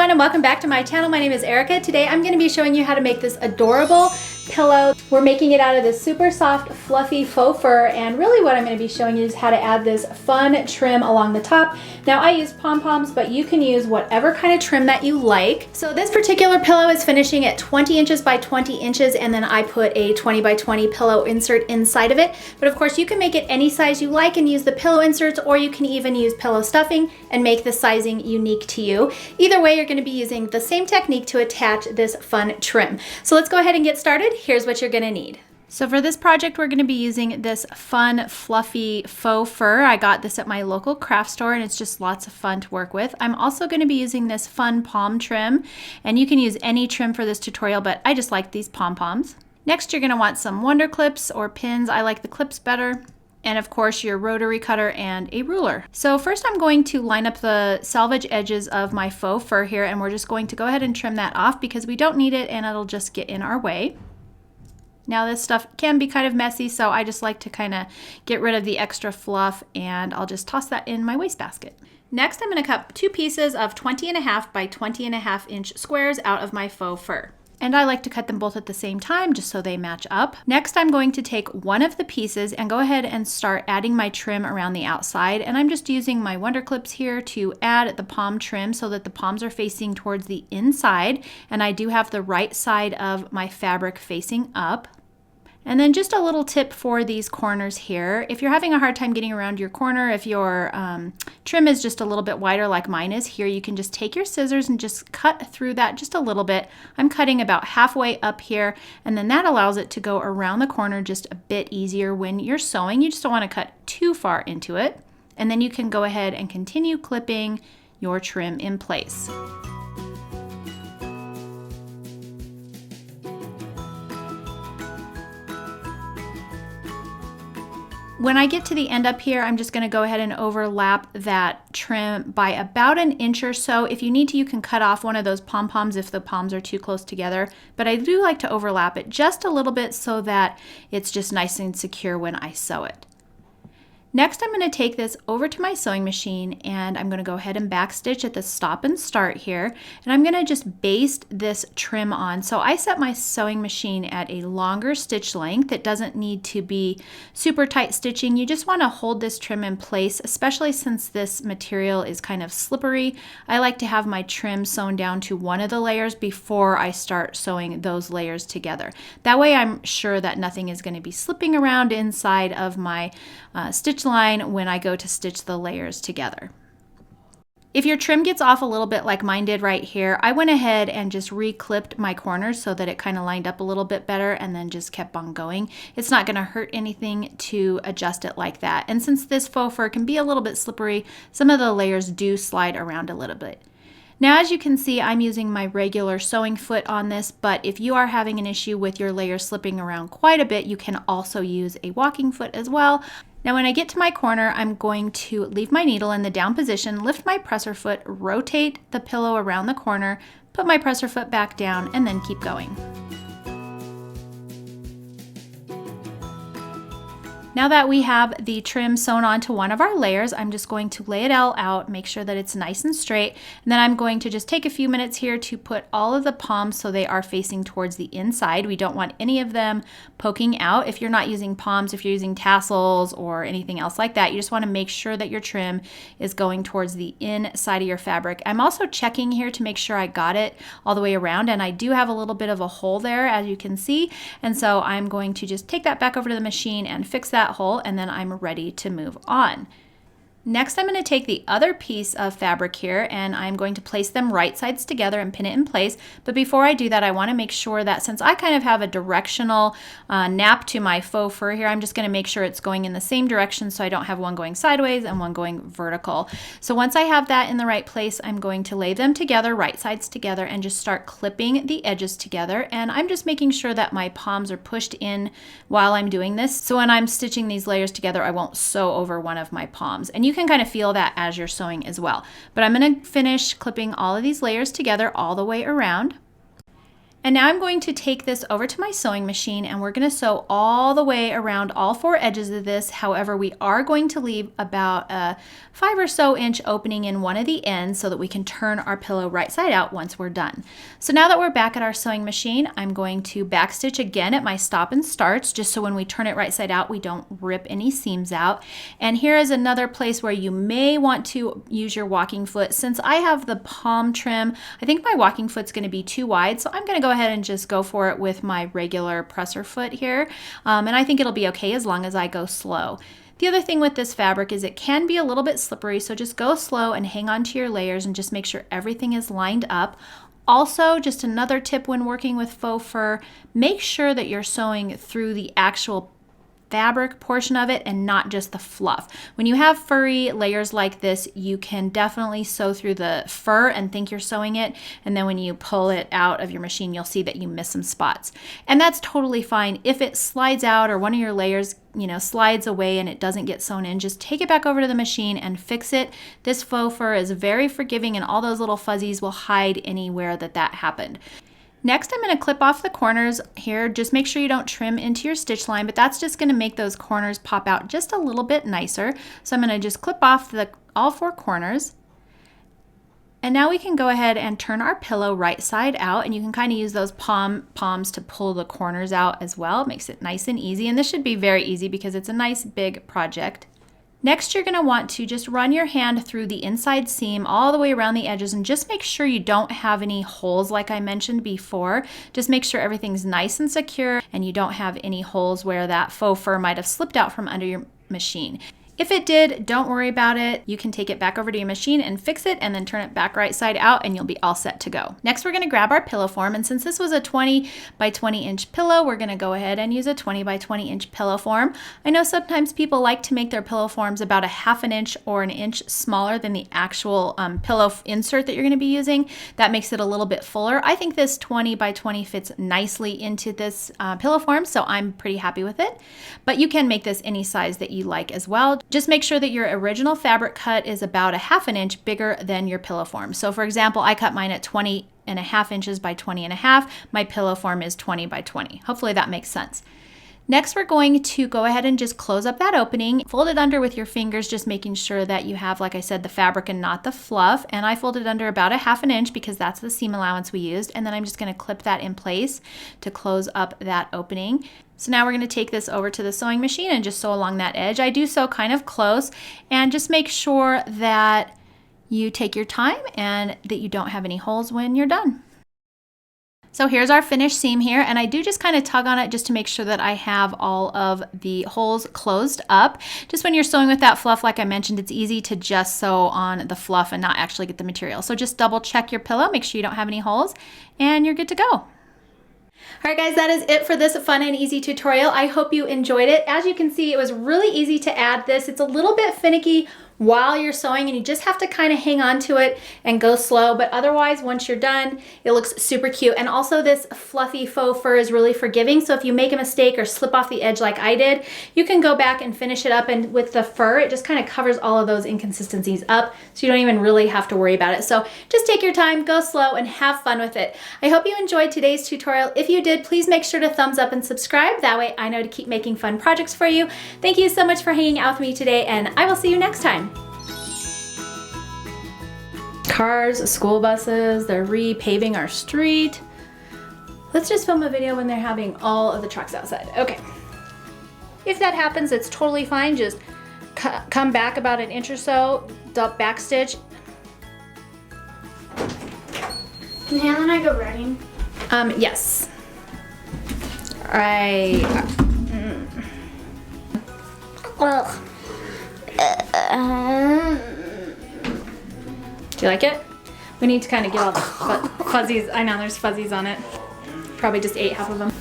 everyone, and welcome back to my channel. My name is Erica. Today I'm going to be showing you how to make this adorable pillow. We're making it out of this super soft, fluffy faux fur, and really what I'm going to be showing you is how to add this fun trim along the top. Now I use Pom Poms, but you can use whatever kind of trim that you like. So this particular pillow is finishing at 20 inches by 20 inches, and then I put a 20 by 20 pillow insert inside of it. But of course you can make it any size you like and use the pillow inserts, or you can even use pillow stuffing and make the sizing unique to you. Either way, you're going to be using the same technique to attach this fun trim. So let's go ahead and get started. Here's what you're going to need. So for this project, we're going to be using this fun, fluffy faux fur. I got this at my local craft store, and it's just lots of fun to work with. I'm also going to be using this fun pom trim, and you can use any trim for this tutorial, but I just like these pom-poms. Next, you're going to want some wonder clips or pins. I like the clips better. And of course your rotary cutter and a ruler. So first I'm going to line up the selvage edges of my faux fur here, and we're just going to go ahead and trim that off because we don't need it and it'll just get in our way. Now this stuff can be kind of messy, so I just like to kind of get rid of the extra fluff, and I'll just toss that in my wastebasket. Next I'm going to cut two pieces of 20.5 by 20.5 inch squares out of my faux fur. And I like to cut them both at the same time just so they match up. Next, I'm going to take one of the pieces and go ahead and start adding my trim around the outside. And I'm just using my wonder clips here to add the pom trim so that the poms are facing towards the inside. And I do have the right side of my fabric facing up. And then just a little tip for these corners here. If you're having a hard time getting around your corner, if your trim is just a little bit wider like mine is here, you can just take your scissors and just cut through that just a little bit. I'm cutting about halfway up here, and then that allows it to go around the corner just a bit easier when you're sewing. You just don't want to cut too far into it. And then you can go ahead and continue clipping your trim in place. When I get to the end up here, I'm just going to go ahead and overlap that trim by about an inch or so. If you need to, you can cut off one of those pom-poms if the poms are too close together. But I do like to overlap it just a little bit so that it's just nice and secure when I sew it. Next, I'm going to take this over to my sewing machine, and I'm going to go ahead and backstitch at the stop and start here. And I'm going to just baste this trim on. So I set my sewing machine at a longer stitch length. It doesn't need to be super tight stitching. You just want to hold this trim in place, especially since this material is kind of slippery. I like to have my trim sewn down to one of the layers before I start sewing those layers together. That way I'm sure that nothing is going to be slipping around inside of my stitch line when I go to stitch the layers together. If your trim gets off a little bit like mine did right here, I went ahead and just re-clipped my corners so that it kind of lined up a little bit better, and then just kept on going. It's not going to hurt anything to adjust it like that. And since this faux fur can be a little bit slippery, some of the layers do slide around a little bit. Now, as you can see, I'm using my regular sewing foot on this, but if you are having an issue with your layers slipping around quite a bit, you can also use a walking foot as well. Now, when I get to my corner, I'm going to leave my needle in the down position, lift my presser foot, rotate the pillow around the corner, put my presser foot back down, and then keep going. Now that we have the trim sewn onto one of our layers, I'm just going to lay it all out, make sure that it's nice and straight, and then I'm going to just take a few minutes here to put all of the poms so they are facing towards the inside. We don't want any of them poking out. If you're not using poms, if you're using tassels or anything else like that, you just want to make sure that your trim is going towards the inside of your fabric. I'm also checking here to make sure I got it all the way around, and I do have a little bit of a hole there, as you can see, and so I'm going to just take that back over to the machine and fix that hole, and then I'm ready to move on. Next, I'm going to take the other piece of fabric here, and I'm going to place them right sides together and pin it in place. But before I do that, I want to make sure that since I kind of have a directional nap to my faux fur here, I'm just going to make sure it's going in the same direction so I don't have one going sideways and one going vertical. So once I have that in the right place, I'm going to lay them together, right sides together, and just start clipping the edges together. And I'm just making sure that my poms are pushed in while I'm doing this. So when I'm stitching these layers together, I won't sew over one of my poms. And you can kind of feel that as you're sewing as well. But I'm going to finish clipping all of these layers together all the way around. And now I'm going to take this over to my sewing machine and we're going to sew all the way around all 4 edges of this. However, we are going to leave about a 5 or so inch opening in one of the ends so that we can turn our pillow right side out once we're done. So now that we're back at our sewing machine, I'm going to backstitch again at my stop and starts, just so when we turn it right side out, we don't rip any seams out. And here is another place where you may want to use your walking foot. Since I have the Pom trim, I think my walking foot's going to be too wide, so I'm going to go ahead and just go for it with my regular presser foot here. And I think it'll be okay as long as I go slow. The other thing with this fabric is it can be a little bit slippery, so just go slow and hang on to your layers and just make sure everything is lined up. Also, just another tip when working with faux fur, make sure that you're sewing through the actual fabric portion of it and not just the fluff. When you have furry layers like this, you can definitely sew through the fur and think you're sewing it, and then when you pull it out of your machine, you'll see that you miss some spots. And that's totally fine. If it slides out or one of your layers, slides away and it doesn't get sewn in, just take it back over to the machine and fix it. This faux fur is very forgiving and all those little fuzzies will hide anywhere that happened. Next, I'm going to clip off the corners here. Just make sure you don't trim into your stitch line, but that's just going to make those corners pop out just a little bit nicer. So I'm going to just clip off all 4 corners. And now we can go ahead and turn our pillow right side out, and you can kind of use those poms to pull the corners out as well. It makes it nice and easy, and this should be very easy because it's a nice big project. Next, you're going to want to just run your hand through the inside seam all the way around the edges and just make sure you don't have any holes like I mentioned before. Just make sure everything's nice and secure and you don't have any holes where that faux fur might have slipped out from under your machine. If it did, don't worry about it. You can take it back over to your machine and fix it and then turn it back right side out and you'll be all set to go. Next, we're going to grab our pillow form, and since this was a 20 by 20 inch pillow, we're going to go ahead and use a 20 by 20 inch pillow form. I know sometimes people like to make their pillow forms about a 1/2 inch or an inch smaller than the actual pillow insert that you're going to be using. That makes it a little bit fuller. I think this 20 by 20 fits nicely into this pillow form, so I'm pretty happy with it. But you can make this any size that you like as well. Just make sure that your original fabric cut is about a 1/2 inch bigger than your pillow form. So for example, I cut mine at 20.5 inches by 20.5. My pillow form is 20 by 20. Hopefully that makes sense. Next, we're going to go ahead and just close up that opening. Fold it under with your fingers, just making sure that you have, like I said, the fabric and not the fluff. And I folded under about a 1/2 inch because that's the seam allowance we used. And then I'm just going to clip that in place to close up that opening. So now we're going to take this over to the sewing machine and just sew along that edge. I do sew kind of close, and just make sure that you take your time and that you don't have any holes when you're done. So here's our finished seam here, and I do just kind of tug on it just to make sure that I have all of the holes closed up. Just when you're sewing with that fluff, like I mentioned, it's easy to just sew on the fluff and not actually get the material. So just double check your pillow, make sure you don't have any holes, and you're good to go. All right, guys, that is it for this fun and easy tutorial. I hope you enjoyed it. As you can see, it was really easy to add this. It's a little bit finicky while you're sewing, and you just have to kind of hang on to it and go slow, but otherwise once you're done, it looks super cute. And also this fluffy faux fur is really forgiving, so if you make a mistake or slip off the edge like I did, you can go back and finish it up, and with the fur it just kind of covers all of those inconsistencies up, so you don't even really have to worry about it. So just take your time, go slow, and have fun with it. I hope you enjoyed today's tutorial. If you did, please make sure to thumbs up and subscribe. That way I know to keep making fun projects for you. Thank you so much for hanging out with me today, and I will see you next time. Cars, school buses, they're repaving our street. Let's just film a video when they're having all of the trucks outside. Okay. If that happens, it's totally fine. Just come back about an inch or so, back stitch. Can Hannah and I go running? Yes. All right. Ugh. Do you like it? We need to kind of get all the fuzzies. I know there's fuzzies on it. Probably just ate half of them.